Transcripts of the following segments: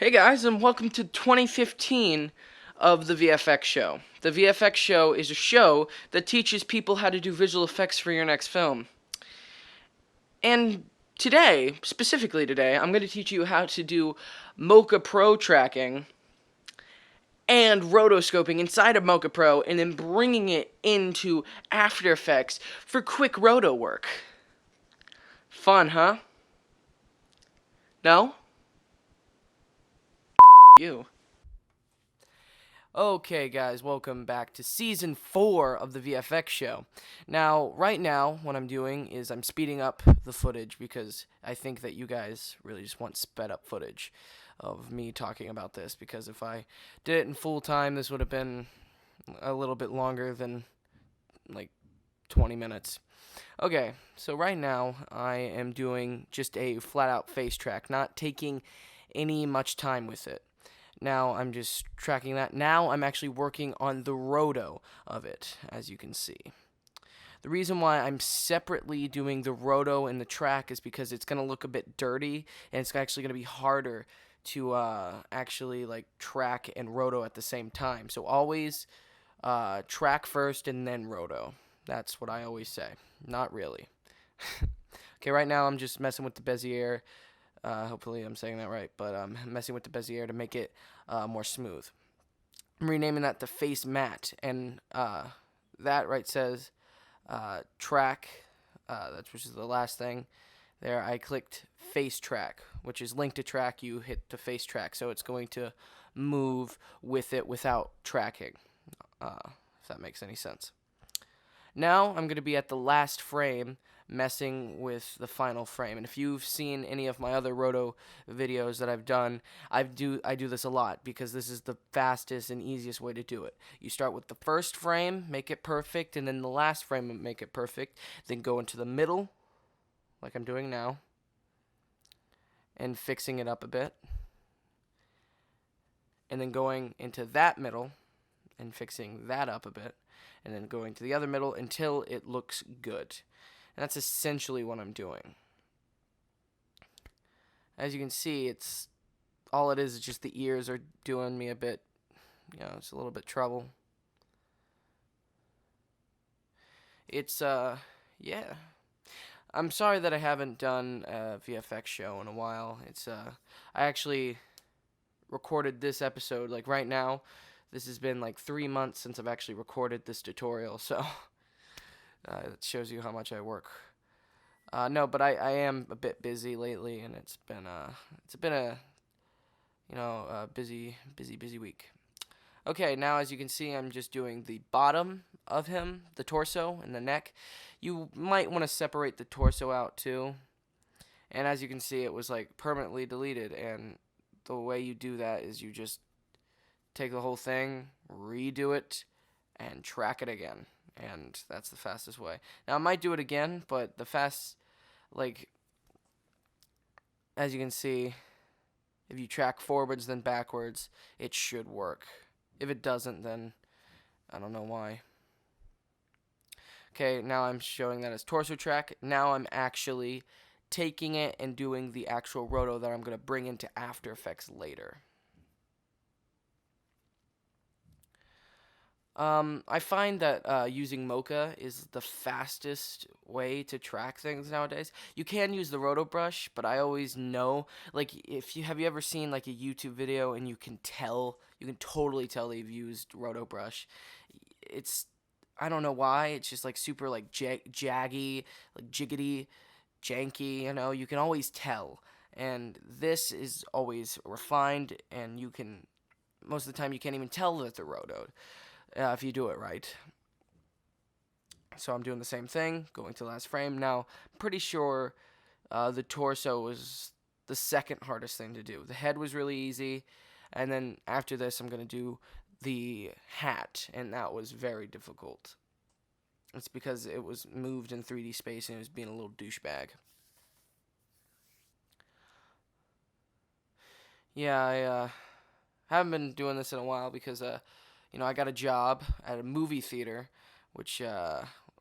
Hey guys, and welcome to 2015 of the VFX show. The VFX show is a show that teaches people how to do visual effects for your next film. And today, specifically today, I'm going to teach you how to do Mocha Pro tracking and rotoscoping inside of Mocha Pro and then bringing it into After Effects for quick roto work. Fun, huh? No? You. Okay, guys, welcome back to Season 4 of the VFX show. Now, right now, what I'm doing is I'm speeding up the footage because I think that you guys really just want sped up footage of me talking about this, because if I did it in full time, this would have been a little bit longer than, like, 20 minutes. Okay, so right now, I am doing just a flat-out face track, not taking any much time with it. Now I'm just tracking that. Now I'm actually working on the roto of it, as you can see. The reason why I'm separately doing the roto and the track is because it's going to look a bit dirty, and it's actually going to be harder to actually like track and roto at the same time. So always track first and then roto. That's what I always say. Not really. Okay, right now I'm just messing with the Bezier. Hopefully I'm saying that right, but I'm messing with the Bezier to make it more smooth. I'm renaming that the face matte, and that right says track, which is the last thing there. I clicked face track, which is link to track. You hit the face track, so it's going to move with it without tracking, if that makes any sense. Now I'm going to be at the last frame, messing with the final frame. And if you've seen any of my other roto videos that I've done, I do this a lot because this is the fastest and easiest way to do it. You start with the first frame, make it perfect, and then the last frame, make it perfect. Then go into the middle, like I'm doing now, and fixing it up a bit. And then going into that middle and fixing that up a bit, and then going to the other middle until it looks good. And that's essentially what I'm doing. As you can see, it's all it is just the ears are doing me a bit, it's a little bit trouble. It's yeah. I'm sorry that I haven't done a VFX show in a while. I actually recorded this episode like right now. This has been like 3 months since I've actually recorded this tutorial, so it shows you how much I work. No, but I am a bit busy lately, and it's been a busy week. Okay, now as you can see, I'm just doing the bottom of him, the torso and the neck. You might want to separate the torso out too. And as you can see, it was like permanently deleted, and the way you do that is you just take the whole thing, redo it, and track it again. And that's the fastest way. Now, I might do it again, but as you can see, if you track forwards then backwards, it should work. If it doesn't, then I don't know why. Okay, now I'm showing that as torso track. Now I'm actually taking it and doing the actual roto that I'm going to bring into After Effects later. I find that using Mocha is the fastest way to track things nowadays. You can use the Roto brush, but I always know, like, have you ever seen like a YouTube video and you can totally tell they've used Roto brush. I don't know why, it's just like super like jaggy, like jiggity, janky, you can always tell. And this is always refined, and most of the time you can't even tell that they're rotoed. If you do it right. So I'm doing the same thing, going to the last frame. Now, I'm pretty sure the torso was the second hardest thing to do. The head was really easy, and then after this I'm going to do the hat, and that was very difficult. It's because it was moved in 3D space and it was being a little douchebag. Yeah, I haven't been doing this in a while because I got a job at a movie theater, which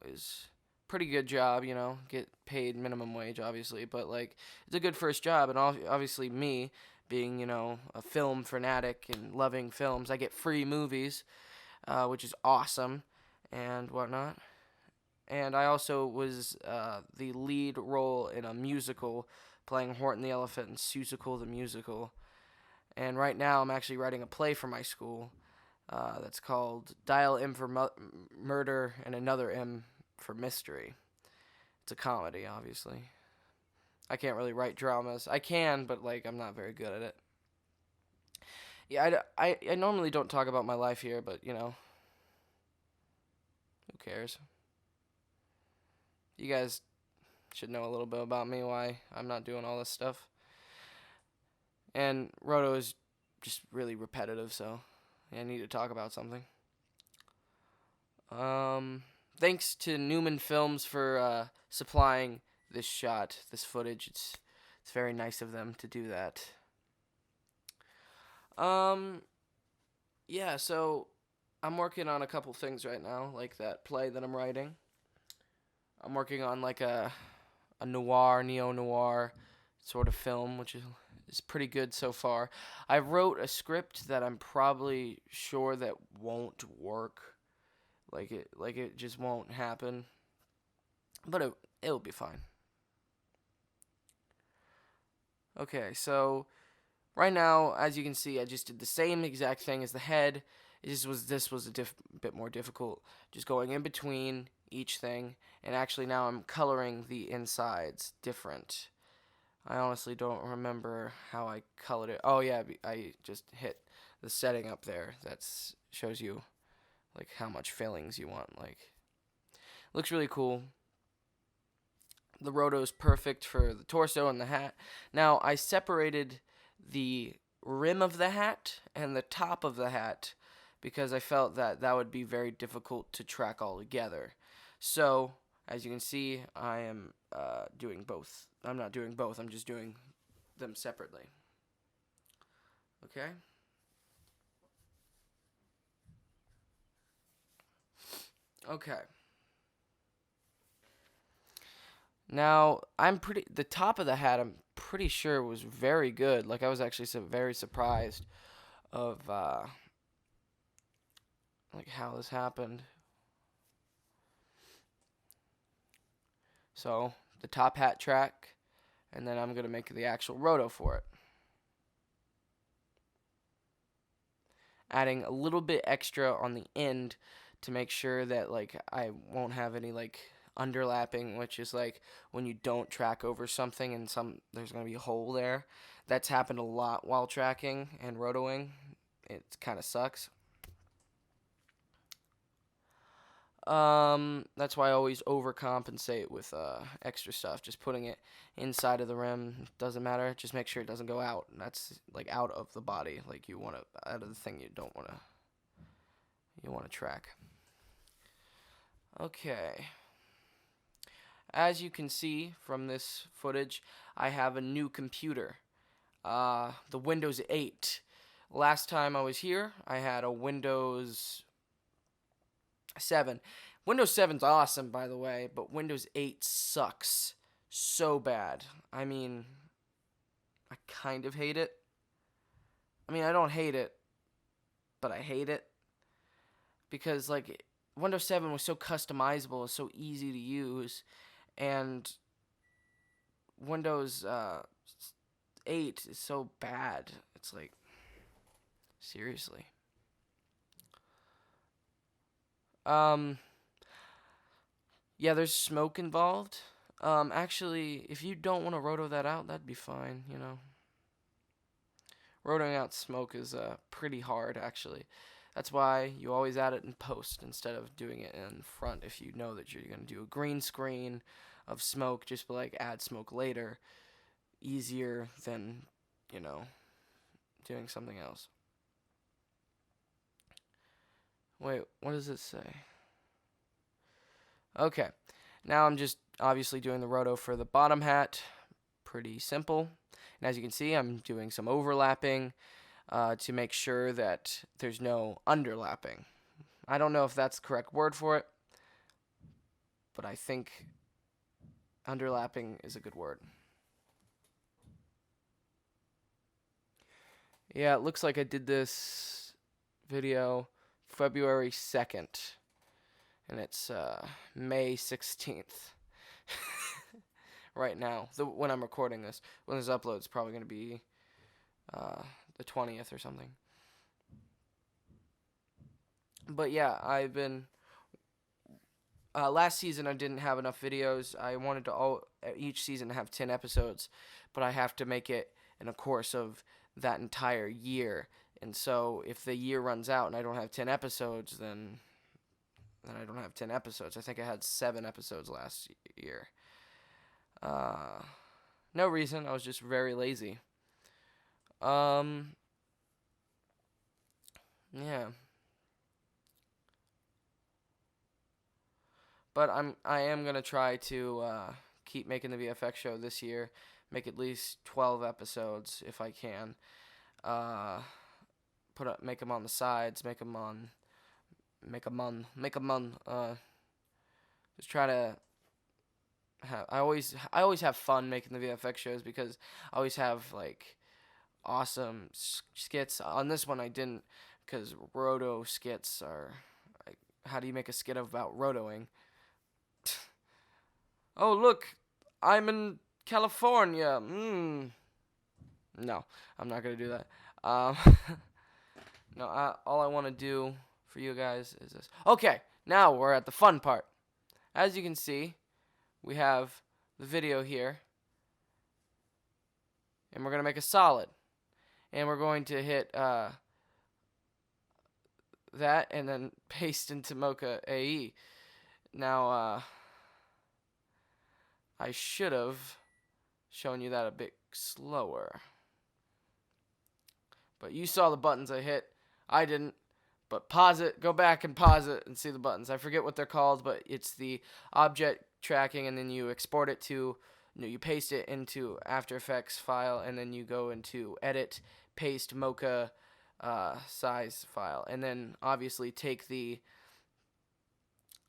is pretty good job, get paid minimum wage, obviously, but like it's a good first job, and obviously me being, a film fanatic and loving films, I get free movies, which is awesome and whatnot. And I also was the lead role in a musical, playing Horton the Elephant and Seussical the Musical. And right now I'm actually writing a play for my school that's called Dial M for Murder and Another M for Mystery. It's a comedy, obviously. I can't really write dramas. I can, but I'm not very good at it. Yeah, I normally don't talk about my life here, but who cares? You guys should know a little bit about me, why I'm not doing all this stuff. And Roto is just really repetitive, so I need to talk about something. Thanks to Newman Films for supplying this footage. It's very nice of them to do that. Yeah, so I'm working on a couple things right now, like that play that I'm writing. I'm working on a noir, neo-noir sort of film, which is pretty good so far. I wrote a script that I'm probably sure that won't work. It just won't happen. But it'll be fine. Okay, so right now, as you can see, I just did the same exact thing as the head. This was a bit more difficult, just going in between each thing, and actually now I'm coloring the insides different. I honestly don't remember how I colored it. Oh yeah, I just hit the setting up there. That shows you how much fillings you want. Looks really cool. The Roto is perfect for the torso and the hat. Now I separated the rim of the hat and the top of the hat because I felt that would be very difficult to track all together. So, as you can see, I am doing both. I'm not doing both, I'm just doing them separately. Okay? Okay. Now, the top of the hat, I'm pretty sure was very good. I was actually very surprised of, how this happened. So, the top hat track, and then I'm going to make the actual roto for it. Adding a little bit extra on the end to make sure that I won't have any underlapping, which is when you don't track over something and there's going to be a hole there. That's happened a lot while tracking and rotoing. It kind of sucks. That's why I always overcompensate with extra stuff. Just putting it inside of the rim doesn't matter. Just make sure it doesn't go out. And that's out of the body. You want to out of the thing you don't want to. You want to track. Okay. As you can see from this footage, I have a new computer. The Windows 8. Last time I was here, I had a Windows 7. Windows 7's awesome, by the way, but Windows 8 sucks so bad. I mean, I kind of hate it. I mean, I don't hate it, but I hate it. Because, Windows 7 was so customizable, it's so easy to use, and Windows 8 is so bad. It's seriously. Yeah, there's smoke involved. Actually, if you don't want to roto that out, that'd be fine, Rotoing out smoke is pretty hard, actually. That's why you always add it in post instead of doing it in front. If you know that you're going to do a green screen of smoke, just add smoke later. Easier than, doing something else. Wait, what does it say? Okay, now I'm just obviously doing the roto for the bottom hat. Pretty simple. And as you can see, I'm doing some overlapping to make sure that there's no underlapping. I don't know if that's the correct word for it, but I think underlapping is a good word. Yeah, it looks like I did this video February 2nd, and it's May 16th right now. When I'm recording this, when this uploads, it's probably going to be the 20th or something. But yeah, I've been last season I didn't have enough videos. I wanted to each season have 10 episodes, but I have to make it in a course of that entire year. And so if the year runs out and I don't have 10 episodes, then I don't have 10 episodes. I think I had 7 episodes last year. No reason. I was just very lazy. Yeah. But I am gonna try to keep making the VFX show this year. Make at least 12 episodes if I can. Make them on the sides. Make them on. Just try to. I always have fun making the VFX shows because I always have like awesome skits. On this one I didn't, because Roto skits are like, how do you make a skit about rotoing? Oh, look, I'm in California. No, I'm not going to do that. No, all I want to do for you guys is this. Okay, now we're at the fun part. As you can see, we have the video here. And we're going to make a solid. And we're going to hit that and then paste into Mocha AE. Now, I should have shown you that a bit slower. But you saw the buttons I hit. I didn't. But pause it, go back and pause it and see the buttons. I forget what they're called, but it's the object tracking, and then you export it to, you paste it into After Effects file, and then you go into Edit, Paste, Mocha size file, and then obviously take the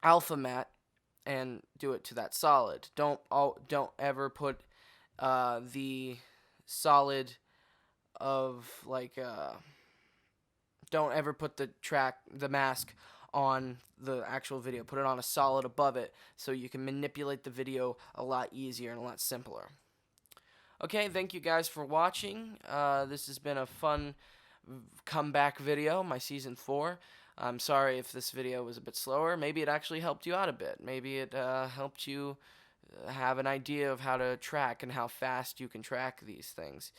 alpha matte and do it to that solid. Don't ever put the solid of like don't ever put the mask on the actual video. Put it on a solid above it so you can manipulate the video a lot easier and a lot simpler. Okay, thank you guys for watching. This has been a fun comeback video, my season 4. I'm sorry if this video was a bit slower. Maybe it actually helped you out a bit. Maybe it helped you have an idea of how to track and how fast you can track these things.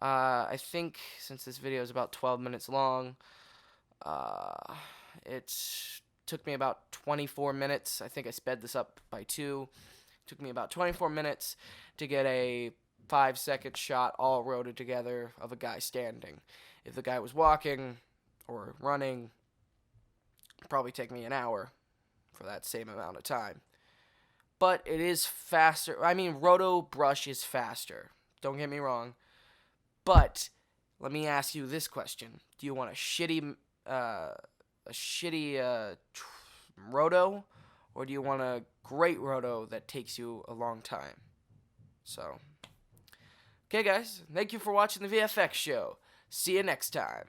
I think since this video is about 12 minutes long, it took me about 24 minutes. I think I sped this up by 2. It took me about 24 minutes to get a 5-second shot all rotated together of a guy standing. If the guy was walking or running, it'd probably take me an hour for that same amount of time. But it is faster. I mean, Roto brush is faster. Don't get me wrong. But let me ask you this question: do you want a shitty Roto, or do you want a great Roto that takes you a long time? So, okay, guys, thank you for watching the VFX show. See you next time.